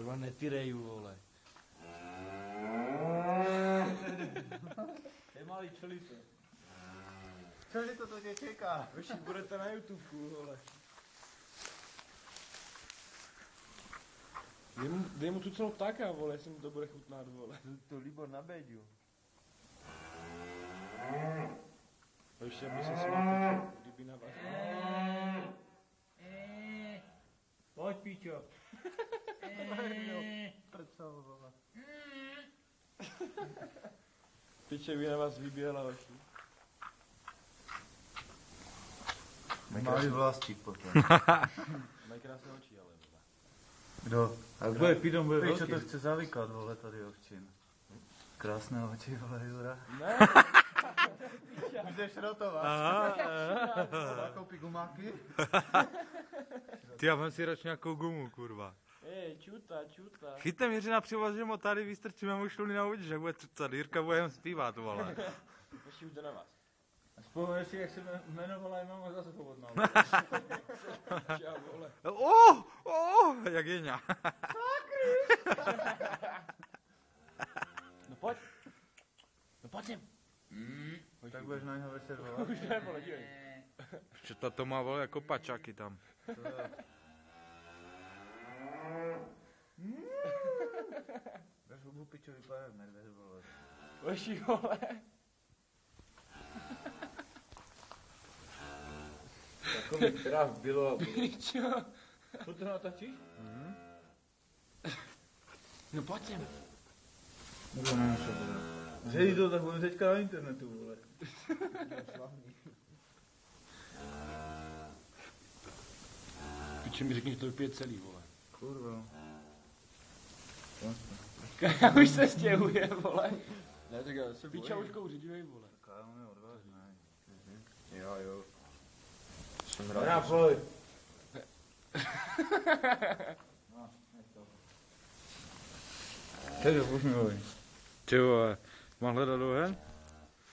Kurva, netyreju, vole. Je malý čelito. Čelito to tě čeká. Už budete na YouTubeku, vole. Dej mu tu celou ptáka, vole, jestli mu to bude chutnat, vole. To Libor na béďu. To ještě by se smál, kdyby na vás. Pojď, píčo. Prcal, vole. Piče by na vás vyběhla oči. Malý vlastík potom. Mají krásné oči, ale vole. Kdo? A bude pídom, bude velký. Víš, co to chce zavykat, vole, tady ovčin. Krásné oči, vole, Jura. Ne. Můžeš rotovat. Nakoupí gumáky. Ty, já mám si radši nějakou gumu, kurva. Čuta. Chytnem Jiřina, přivožím ho tady, vystrčíme mu šluny na uvidíš, jak bude trcat. Jirka bude jen zpívat, vole. Ještě už jde na vás. Vzpomeneš si, jak se jmenovala i máma zase povodná. Čau, vole. Jak jeňa. No pojď sem. Tak budeš na něho večer volat. Už ne, vole, dívej. Že to má, vole, jako pačáky tam. Dáš hubu pičový paják, nedveš, vole. Leší, vole. Takový traf bylo. Pičo. Co to natáčíš? No pojď sem. Nebo ne, co bude. Řeď to, tak budeme teďka na internetu, vole. Piče mi řekni, že to vypije celý, vole. Kurva. Já už se stěhuje, vole. Ne, tak já se Piča už kouří, dívej, vole. Kámo, je odvážný. Jo. Jsem Já rád. pojď. Teď už mi hojí. Ty vole, mám hledat dohen?